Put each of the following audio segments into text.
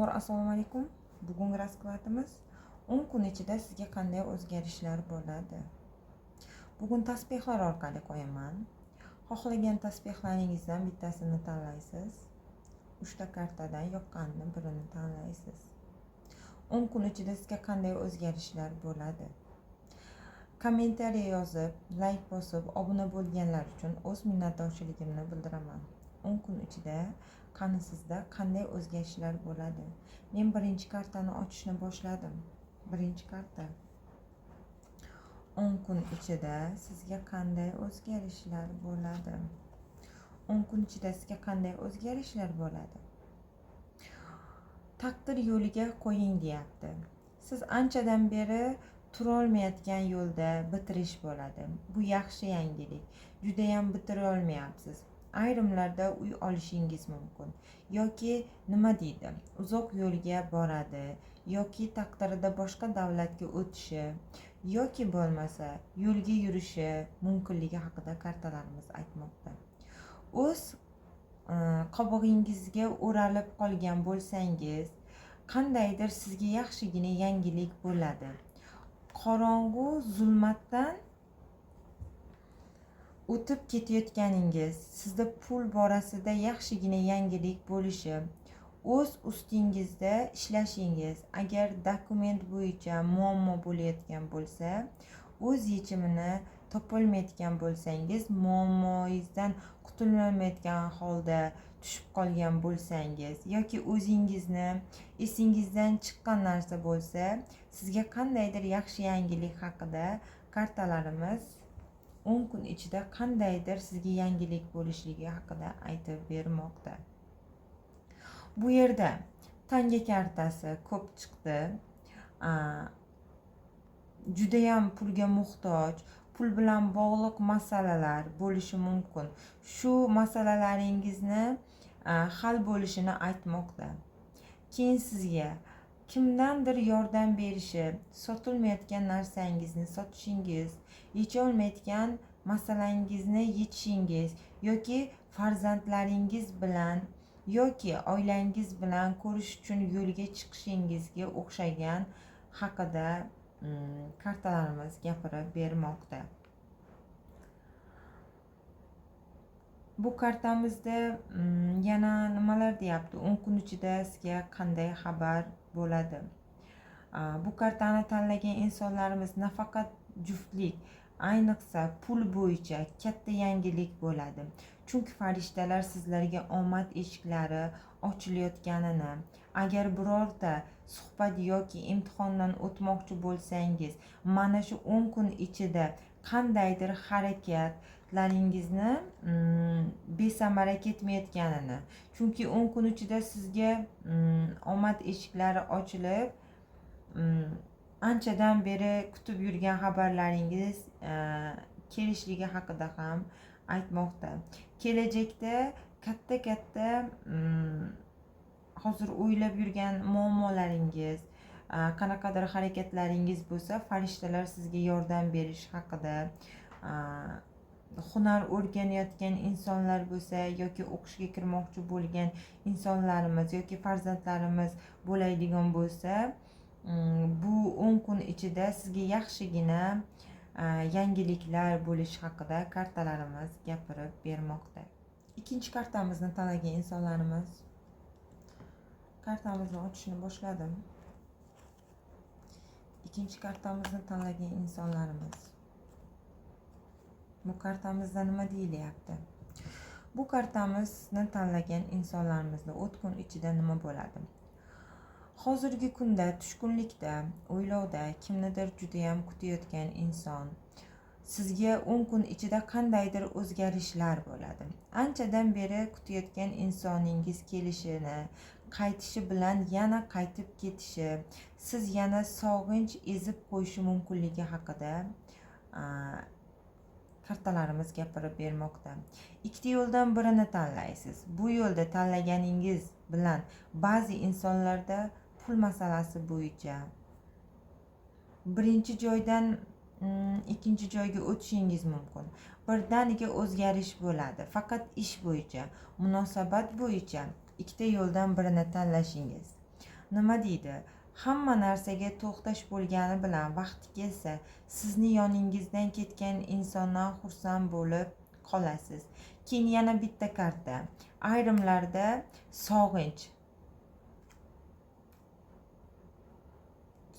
Avvalambor assalomu alaykum. Bugungi raskladimiz 10 kun ichida sizga qanday o'zgarishlar bo'ladi. Bugun tasbehlar orqali qo'yaman. Xohlagan tasbehlaringizdan bittasini tanlaysiz. 3 ta kartadan yoqqanini birini tanlaysiz. 10 kun ichida sizga qanday o'zgarishlar bo'ladi. Kommentariy yozib, like bosib, obuna bo'lganlar uchun o'z minnatdorchiligimni bildiraman. 10 kun ichida qani sizda qanday o'zgarishlar bo'ladi. Men birinchi kartani ochishni boshladim. Birinchi karta. 10 kun ichida sizga qanday o'zgarishlar bo'ladi. 10 kun ichida sizga qanday o'zgarishlar bo'ladi. Taqdir yo'liga qo'ying deyapti. Siz anchadan beri turolmayotgan yo'lda bitirish bo'ladi. Bu yaxshi yangilik. Juda ham bitira olmayapsiz. Ayrimlarda uy olishingiz mumkin yoki nima deydi, uzoq yo'lga boradi yoki taqdirida boshqa davlatga o'tishi yoki bo'lmasa yo'lga yurishi mumkinligi haqida kartalarimiz aytmoqda. O'z qobig'ingizga o'ralib qolgan bo'lsangiz, qandaydir sizga yaxshigina yangilik bo'ladi. Qorong'u zulmatdan o'tib ketayotganingiz, sizda pul borasida yaxshigina yangilik bo'lishi, o'z ustingizda ishlashingiz, agar dokument bo'yicha muammo bo'layotgan bo'lsa, o'z yechimini topolmayotgan bo'lsangiz, muammoingizdan qutulolmayotgan holda tushib qolgan bo'lsangiz yoki o'zingizni esingizdan chiqqan narsa bo'lsa, sizga qandaydir yaxshi yangilik haqida kartalarimiz 10 kun ichida qandaydir sizga yangilik bo'lishligi haqida aytib bermoqda. Bu yerda tanga kartasi ko'p chiqdi. Juda ham pulga muhtoj, pul bilan bog'liq masalalar bo'lishi mumkin. Shu masalalaringizni hal bo'lishini aytmoqda. Keyin sizga kimdandir yordam berishi, sotilmayotgan narsangizni sotishingiz, yecha olmayotgan masalangizni yechishingiz yoki farzandlaringiz bilan yoki oilangiz bilan ko'rish uchun yo'lga chiqishingizga o'xshagan haqida kartalarimiz gapirib bermoqda. Bu kartamizda yana nimalar deyapti? 10 kun ichida sizga qanday xabar bo'ladi. Bu kartani tanlagan insonlarimiz nafaqat juftlik, ayniqsa pul bo'yicha katta yangilik bo'ladi. Chunki farishtalar sizlarga omad eshiklari ochilayotganini, agar birorta suhbat yoki imtihondan o'tmoqchi bo'lsangiz, mana shu 10 kun ichida qandaydir harakatlaringizni besamara ketmayotganini, chunki 10 kun ichida sizga omad eshiklari ochilib, anchadan beri kutib yurgan xabarlaringiz kelishligi haqida ham aytmoqda. Kelajakda katta hozir o'ylab yurgan muammolaringiz, qanaqadir harakatlaringiz bo'lsa, farishtalar sizga yordam berish haqida, hunar o'rganayotgan insonlar bo'lsa yoki o'qishga kirmoqchi bo'lgan insonlarimiz yoki farzandlarimiz bo'ladigan bo'lsa, bu 10 kun ichida sizga yaxshigina yangiliklar bo'lish haqida kartalarimiz gapirib bermoqda. Ikkinchi kartamizni tanlagan insonlarimiz, kartamizni ochishni boshladim. Ikkinchi kartamizni tanlagan insonlarimiz, bu kartamizda nima deyilyapti? Bu kartamizni tanlagan insonlarimizda 10 kun ichida nima bo'ladi? Hozirgi kunda tushkunlikda, o'ylovda kimnidir juda ham kutayotgan inson sizga 10 kun ichida qandaydir o'zgarishlar bo'ladi. Anchadan beri kutayotgan insoningiz kelishini, qaytishi bilan yana qaytib ketishi, siz yana sog'inch ezib qo'yishi mumkinligi haqida kartalarimiz gapirib bermoqda. Ikkita yo'ldan birini tanlaysiz. Bu yo'lda tanlaganingiz bilan ba'zi insonlarda pul masalasi bo'yicha birinchi joydan ikkinchi joyga o'tishingiz mumkin. Birdaniga o'zgarish bo'ladi. Faqat ish bo'yicha, munosabat bo'yicha ikkita yo'ldan birini tanlashingiz. nima deydi, hamma narsaga to'xtash bo'lgani bilan vaqti kelsa sizni yoningizdan ketgan insondan xursand bo'lib qolasiz. Keyin yana bitta karta. Ayrimlarda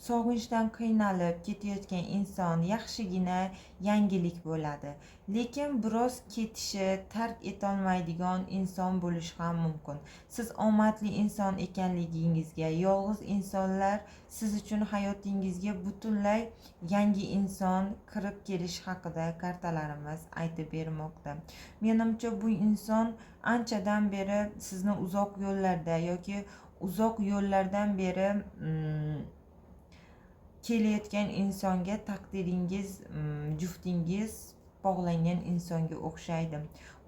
sog'inchdan qiynalib ketayotgan inson yaxshigina yangilik bo'ladi. Lekin biroz ketishi, tark etolmaydigan inson bo'lishi ham mumkin. Siz omadli inson ekanligingizga, yolg'iz insonlar siz uchun hayotingizga butunlay yangi inson kirib kelishi haqida kartalarimiz aytib bermoqda. Menimcha bu inson anchadan beri sizni uzoq yo'llarda yoki uzoq yo'llardan beri kelayotgan insonga taqdiringiz, juftingiz bog'langan insonga o'xshaydi.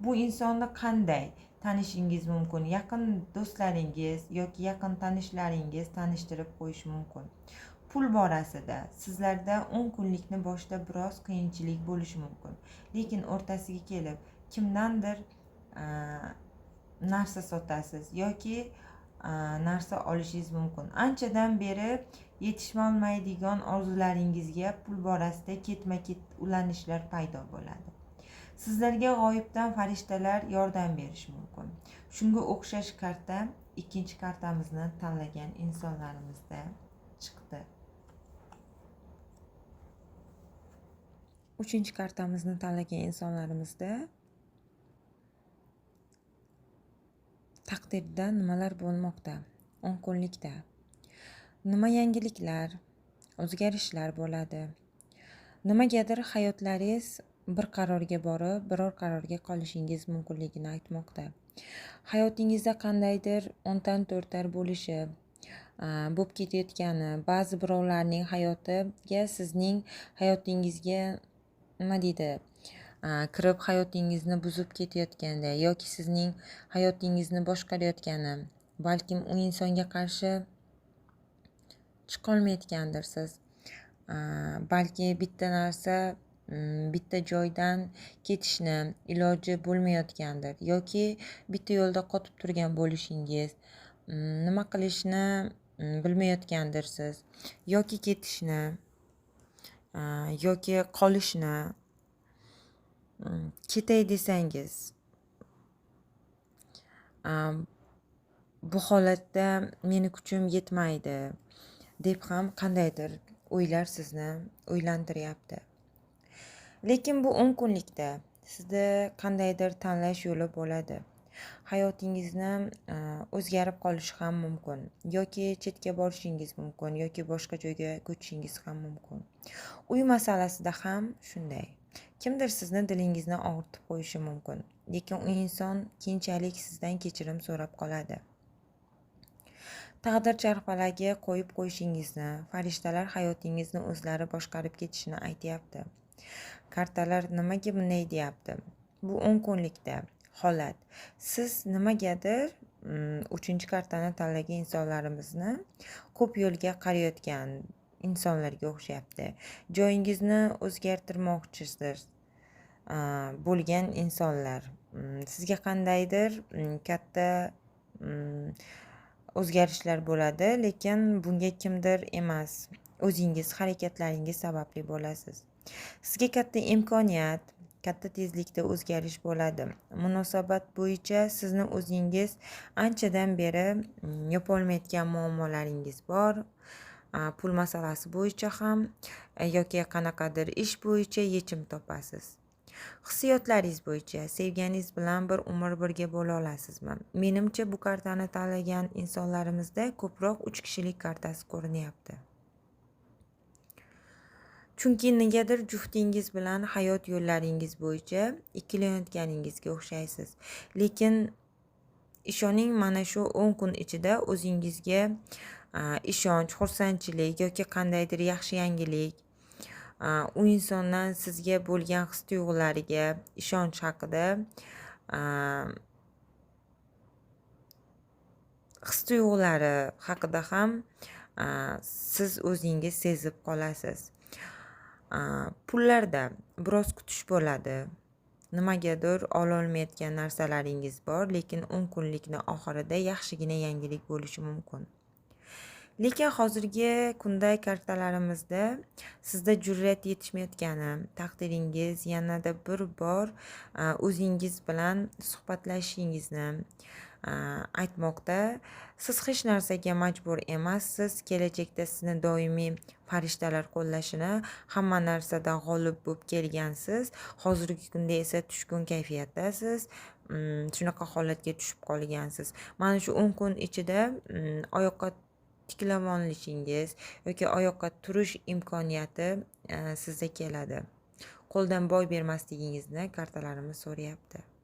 Bu insonni qanday tanishingiz mumkin? Yaqin do'stlaringiz yoki yaqin tanishlaringiz tanishtirib qo'yishi mumkin. Pul borasida sizlarda 10 kunlikni boshida biroz qiyinchilik bo'lishi mumkin. Lekin o'rtasiga kelib kimdandir narsa sotasiz yoki narsa olishingiz mumkin. Anchadan beri yetisholmaydigan orzularingizga pul borasida ketma-ket ulanishlar paydo bo'ladi. Sizlarga g'oyibdan farishtalar yordam berishi mumkin. Shunga o'xshash karta ikkinchi kartamizni tanlagan insonlarimizda chiqdi. Uchinchi kartamizni tanlagan insonlarimizda taqdirda nimalar bo'lmoqda? 10 kunlikda nima yangiliklar, o'zgarishlar bo'ladi? Nimagadir hayotlaringiz bir qarorga borib, biror qarorga qolishingiz mumkinligini aytmoqda. Hayotingizda qandaydir 10 to'rtlar bo'lishi, bo'lib ketayotgani, ba'zi birovlarning hayotiga sizning hayotingizga nima deydi? Kirib hayotingizni buzib ketayotganda yoki sizning hayotingizni boshqarayotgani, balkim u insonga qarshi chiqolmayotgandirsiz. Balki bitta narsa, bitta joydan ketishni iloji bo'lmayotgandir yoki bitta yo'lda qotib turgan bo'lishingiz, nima qilishni bilmayotgandirsiz yoki ketishni yoki qolishni. Ketay desangiz bu holatda meni kuchim yetmaydi deb ham qandaydir o'ylar sizni o'ylantiryapti. Lekin bu 10 kunlikda sizda qandaydir tanlash yo'li bo'ladi. Hayotingizni o'zgarib qolishi ham mumkin yoki chetga borishingiz mumkin yoki boshqa joyga ko'chishingiz ham mumkin. Uy masalasida ham shunday. Kimdir sizni dilingizni og'ritib qo'yishi mumkin, lekin u inson keyinchalik sizdan kechirim so'rab qoladi. Taqdir charxpalagi qo'yib qo'yishingizni, farishtalar hayotingizni o'zlari boshqarib ketishini aytyapti. Kartalar nimaga bunday deyapti? Bu 10 kunlikda holat. Siz nimagadir 3-kartani tanlagan insonlarimizni ko'p yo'lga qarayotgan insonlarga o'xshayapti. Joyingizni o'zgartirmoqchisiz bo'lgan insonlar. Sizga qandaydir katta o'zgarishlar bo'ladi, lekin bunga kimdir emas, o'zingiz harakatlaringiz sababli bo'lasiz. Sizga katta imkoniyat, katta tezlikda o'zgarish bo'ladi. Munosabat bo'yicha sizni o'zingiz anchadan beri yopolmayotgan muammolaringiz bor. Pul masalasi bo'yicha ham yoki qanaqadir ish bo'yicha yechim topasiz. Hissiyotlaringiz bo'yicha sevganingiz bilan bir umr birga bo'la olasizmi? Menimcha bu kartani tanlagan insonlarimizda ko'proq 3 kishilik kartasi ko'rinyapti. Chunki negadir juftingiz bilan hayot yo'llaringiz bo'yicha ikkilanayotganingizga o'xshaysiz. Lekin ishoning, mana shu 10 kun ichida o'zingizga ishonch, xursandchilik yoki qandaydir yaxshi yangilik, u insondan sizga bo'lgan his-tuyg'ulariga ishonch haqida, his-tuyg'ulari haqida ham siz o'zingiz sezib qolasiz. Pullarda biroz kutish bo'ladi. Nimagadir ololmayotgan narsalaringiz bor, lekin 10 kunlikni oxirida yaxshigina yangilik bo'lishi mumkin. Lekin hozirgi kunda kartalarimizda sizda jur'at yetishmayotgani, taqdiringiz yanada bir bor o'zingiz bilan suhbatlashishingizni aytmoqda. Siz hech narsaga majbur emassiz. Kelajakda sizni doimiy farishtalar qo'llashini, hamma narsada g'olib bo'lib kelgansiz. Hozirgi kunda esa tushkun kayfiyatdasiz. Shunaqa holatga tushib qolgansiz. Mana shu 10 kun ichida oyoqqa tiklab olishingiz yoki oyoqqa turish imkoniyati sizga keladi. Qo'ldan boy bermasligingizni kartalarimiz so'rayapti.